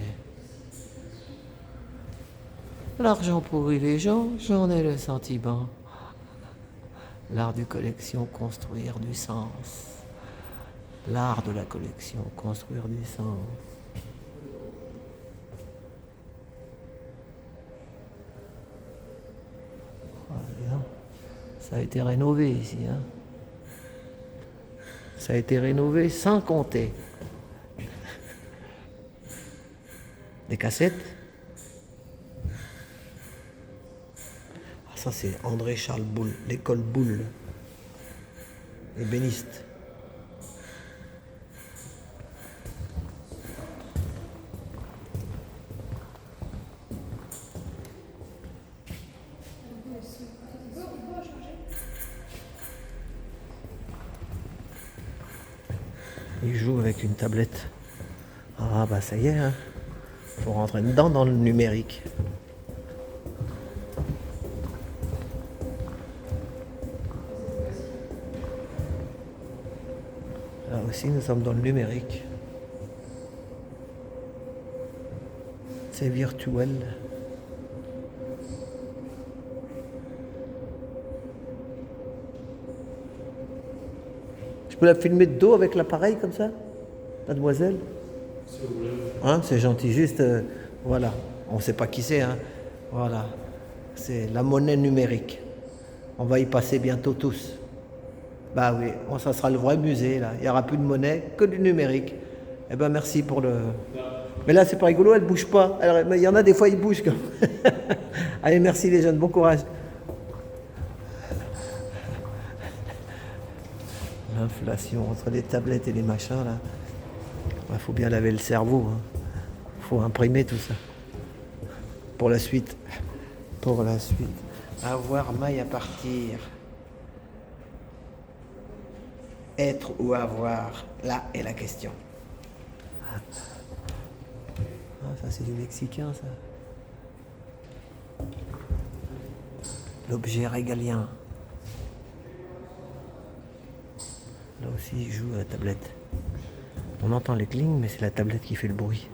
L'argent pourrit les gens, j'en ai le sentiment. L'art du collection, construire du sens. L'art de la collection, construire du sens. Ça a été rénové ici. Hein. Ça a été rénové sans compter. Des cassettes. Ah, ça c'est André Charles Boulle, l'école Boulle. Ébéniste. Il joue avec une tablette. Ah bah ça y est, hein. Faut rentrer dedans dans le numérique. Là aussi, nous sommes dans le numérique. C'est virtuel. Je peux la filmer de dos avec l'appareil comme ça, mademoiselle? Hein, c'est gentil, juste, voilà, on ne sait pas qui c'est, hein. Voilà, c'est la monnaie numérique. On va y passer bientôt tous. Bah oui, ça sera le vrai musée, là. Il n'y aura plus de monnaie, que du numérique. Eh ben merci pour le... Mais là, c'est pas rigolo, elle ne bouge pas. Alors, il y en a des fois, ils bougent. Comme... Allez, merci les jeunes, bon courage. L'inflation entre les tablettes et les machins, là. Il faut bien laver le cerveau. Il faut imprimer tout ça. Pour la suite. Pour la suite. Avoir maille à partir. Être ou avoir, là est la question. Ah, ça c'est du mexicain, ça. L'objet régalien. Là aussi, il joue à la tablette. On entend les clings, mais c'est la tablette qui fait le bruit.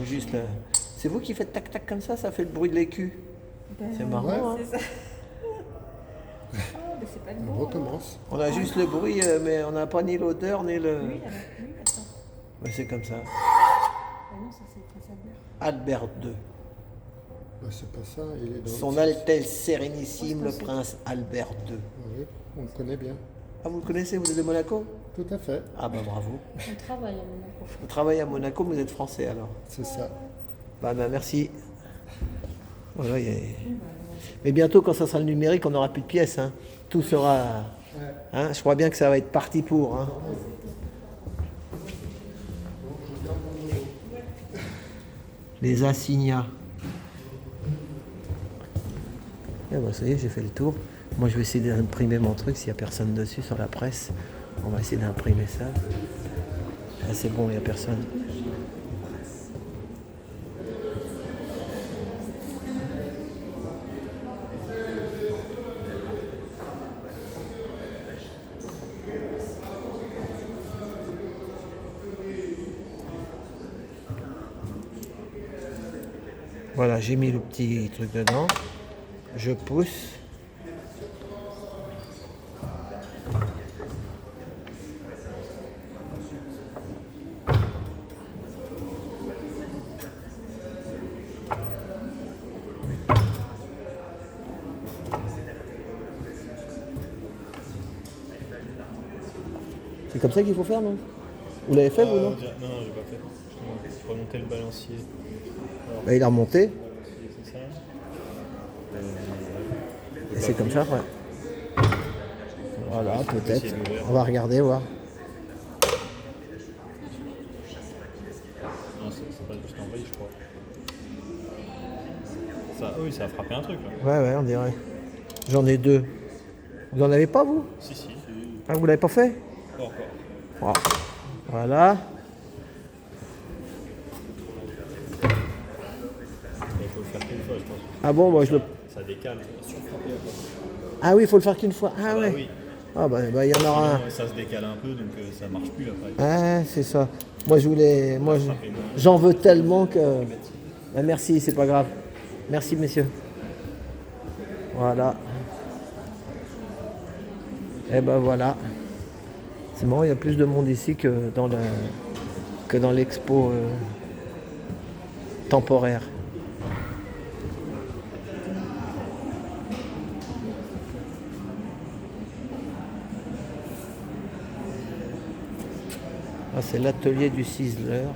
Juste, c'est vous qui faites tac-tac comme ça fait le bruit de l'écu. C'est marrant. C'est ça. Oh, mais c'est pas le On bon. recommence. On a juste le bruit, mais on n'a pas ni l'odeur, ni le... Oui, attends. Mais c'est comme ça. Ah non, ça c'est Prince Albert. Albert II. Bah, c'est pas ça, il est dans Son Altesse Sérénissime, le prince Albert II. Oui, on le connaît bien. Ah, vous le connaissez, vous êtes de Monaco? Tout à fait, Ah bah bravo. On travaille à Monaco. Vous travaillez à Monaco, vous êtes français alors? c'est ça. Bah merci. Voilà, mais bientôt, quand ça sera le numérique, on n'aura plus de pièces. Hein. Tout sera... Hein, je crois bien que ça va être parti pour. Hein. Les assignats. Et ben ça y est, j'ai fait le tour. Moi je vais essayer d'imprimer mon truc s'il n'y a personne dessus sur la presse. On va essayer d'imprimer ça. Ah, c'est bon, il n'y a personne. Voilà, j'ai mis le petit truc dedans. Je pousse. C'est comme ça qu'il faut faire, non? Vous l'avez fait, vous, non? Non, j'ai pas fait. Justement, remonter le balancier. Alors, Bah, il a remonté. c'est ça. Et c'est comme ça, ouais. Voilà, peut-être. essayer d'ouvrir. On va regarder, voir. Non, c'est pas juste envahi, je crois. Ça, oui, ça a frappé un truc là. Ouais, ouais, on dirait. J'en ai deux. Vous en avez pas, vous? Si. Ah, vous l'avez pas fait? Pas encore. Ah. Voilà. Il faut le faire qu'une fois, je pense. Ah bon, moi je le... Ça décale, ça va surfrapper après. Ah oui, il faut le faire qu'une fois. Ah Bah ouais. oui. Ah bah il y en aura un. Sinon, ça se décale un peu, donc ça marche plus après. Ah, c'est ça. Moi je voulais... J'en veux tellement que... Ah, merci, c'est pas grave. Merci, messieurs. Voilà. Et ben voilà. C'est marrant, il y a plus de monde ici que dans l'expo temporaire. Ah, c'est l'atelier du ciseleur.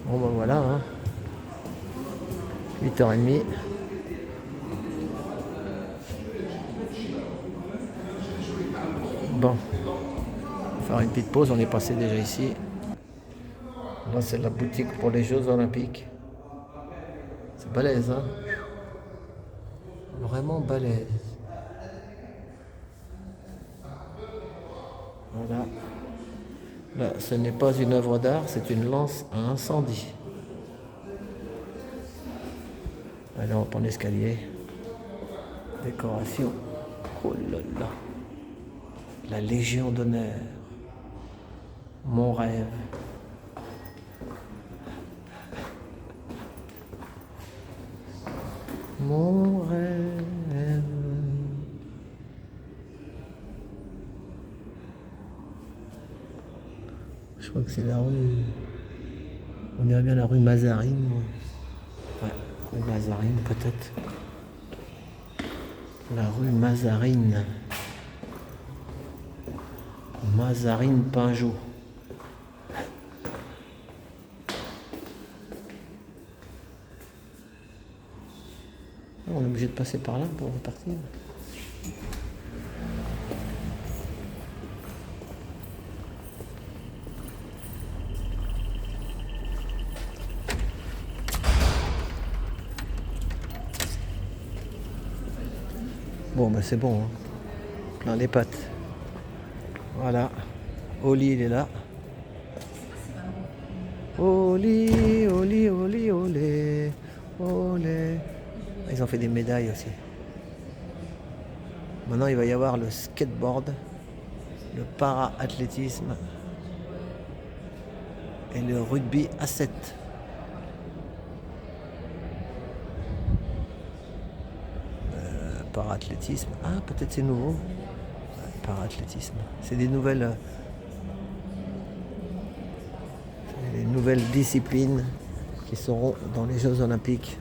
Bon ben voilà, hein. 8h30. Bon, on va faire une petite pause, on est passé déjà ici. Là c'est la boutique pour les Jeux Olympiques. C'est balèze, hein. Vraiment balèze. Voilà. Là, ce n'est pas une œuvre d'art, c'est une lance à incendie. Allez, on va prendre l'escalier. Décoration. Oh là là. La Légion d'honneur. Mon rêve. Mon rêve. Je crois que c'est la rue. On dirait bien la rue Mazarine. Ouais, rue Mazarine peut-être. La rue Mazarine. Mazarine Pinjot. On est obligé de passer par là pour repartir. Bon, ben c'est bon, hein. Plein les pattes. Voilà. Oli, il est là. Oli, Oli, Oli, olé, olé. Ils ont fait des médailles aussi. Maintenant, il va y avoir le skateboard, le para-athlétisme et le rugby à 7. Para-athlétisme. Ah, peut-être c'est nouveau. Para-athlétisme. C'est des nouvelles disciplines qui seront dans les Jeux Olympiques.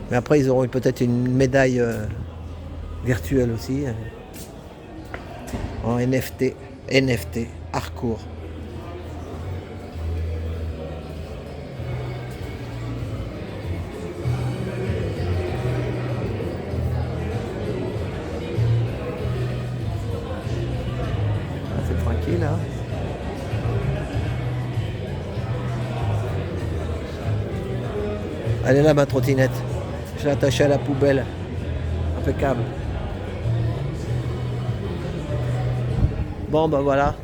Mais après, ils auront peut-être une médaille virtuelle aussi. En NFT. NFT, Harcourt. Elle est là ma trottinette. Je l'ai attachée à la poubelle. Impeccable. Bon ben voilà.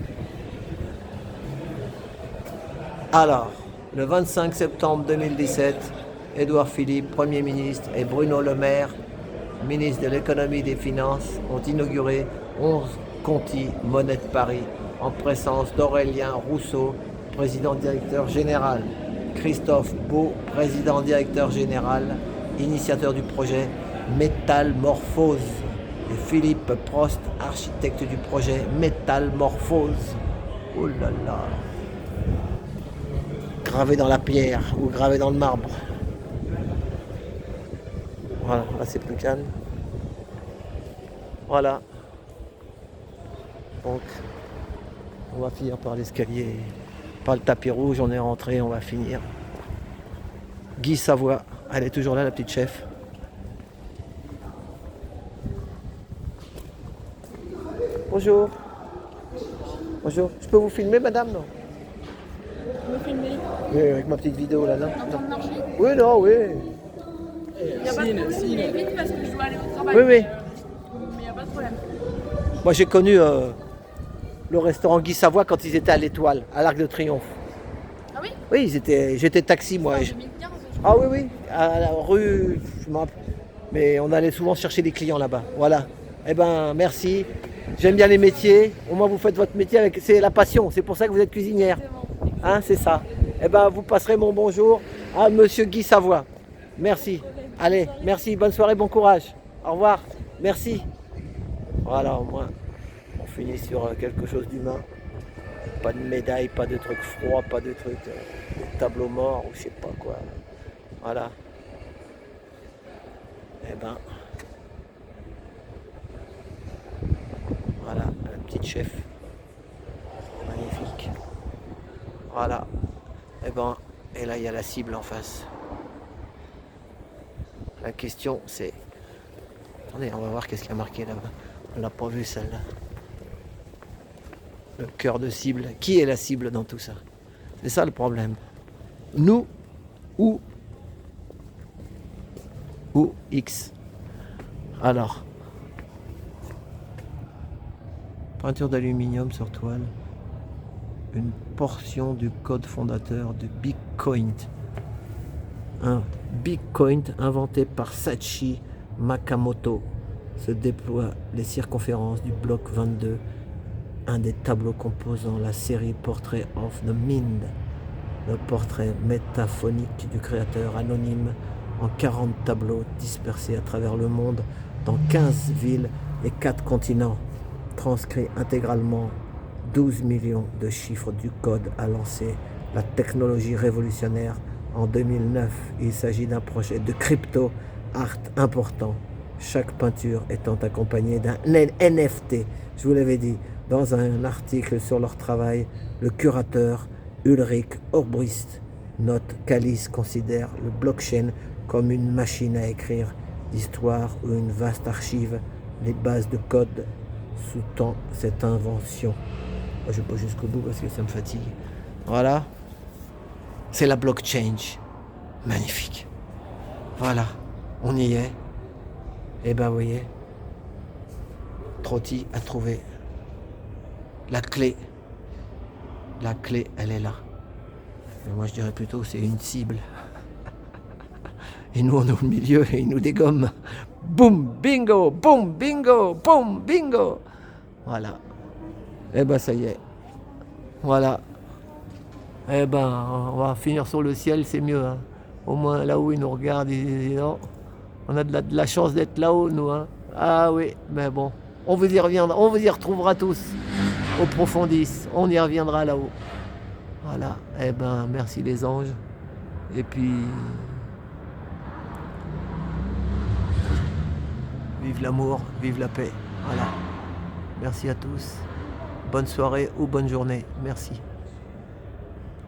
Alors, le 25 septembre 2017, Édouard Philippe, Premier ministre, et Bruno Le Maire, ministre de l'économie et des finances, ont inauguré 11 Conti Monnaie de Paris en présence d'Aurélien Rousseau, président directeur général, Christophe Beau, président directeur général, initiateur du projet Métamorphose, et Philippe Prost, architecte du projet Métamorphose. Oh là là! Gravé dans la pierre ou gravé dans le marbre. Voilà, là c'est plus calme. Voilà. Donc, on va finir par l'escalier, par le tapis rouge, on est rentré, on va finir. Guy Savoie, elle est toujours là, la petite chef. Bonjour. Bonjour. Je peux vous filmer, madame, non? Me filmer. Oui, avec ma petite vidéo là, non? En train de marcher. Oui, non, oui. Il n'y a pas de problème. Il est vite parce que je dois aller au travail. Oui, oui. Mais il n'y a pas de problème. Moi, j'ai connu le restaurant Guy Savoie quand ils étaient à l'Étoile, à l'Arc de Triomphe. Ah oui? Oui, j'étais taxi, moi. En 2015, je Ah oui, oui, à la rue, je me rappelle. Mais on allait souvent chercher des clients là-bas. Voilà. Eh ben, merci. J'aime bien les métiers. Au moins, vous faites votre métier avec. C'est la passion. C'est pour ça que vous êtes cuisinière. Hein, c'est ça. Eh ben, vous passerez mon bonjour à Monsieur Guy Savoie. Merci. Allez, merci. Bonne soirée, bon courage. Au revoir. Merci. Voilà, au moins, on finit sur quelque chose d'humain. Pas de médaille, pas de trucs froids, pas de trucs de tableau mort ou je sais pas quoi. Voilà. Eh ben, voilà, la petite chef. Magnifique. Voilà. Eh ben, et là, il y a la cible en face. La question, c'est... Attendez, on va voir qu'est-ce qu'il y a marqué là-bas. On l'a pas vu, celle-là. Le cœur de cible. Qui est la cible dans tout ça? C'est ça le problème. Nous ou X. Alors, peinture d'aluminium sur toile. Une portion du code fondateur de Bitcoin. Un Bitcoin inventé par Satoshi Nakamoto se déploie les circonférences du bloc 22, un des tableaux composant la série Portrait of the Mind, le portrait métaphonique du créateur anonyme en 40 tableaux dispersés à travers le monde dans 15 villes et 4 continents, transcrit intégralement 12 millions de chiffres du code a lancé la technologie révolutionnaire en 2009. Il s'agit d'un projet de crypto art important, chaque peinture étant accompagnée d'un NFT. Je vous l'avais dit, dans un article sur leur travail, le curateur Ulrich Obrist note qu'Alice considère le blockchain comme une machine à écrire d'histoire ou une vaste archive. Les bases de code sous-tend cette invention. Moi, je ne vais pas jusqu'au bout parce que ça me fatigue. Voilà. C'est la blockchain. Magnifique. Voilà. On y est. Et ben, vous voyez, Trotti a trouvé la clé. La clé, elle est là. Mais moi, je dirais plutôt que c'est une cible. Et nous, on est au milieu et il nous dégomme. Boum, bingo, boum, bingo, boum, bingo. Voilà. Eh ben, ça y est. Voilà. Eh ben, on va finir sur le ciel, c'est mieux. Hein. Au moins, là où ils nous regardent, ils disent non. On a de la chance d'être là-haut, nous. Hein. Ah oui, mais bon. On vous y reviendra, on vous y retrouvera tous. Au profondis, on y reviendra là-haut. Voilà. Eh ben, merci les anges. Et puis... vive l'amour, vive la paix. Voilà. Merci à tous. Bonne soirée ou bonne journée. Merci.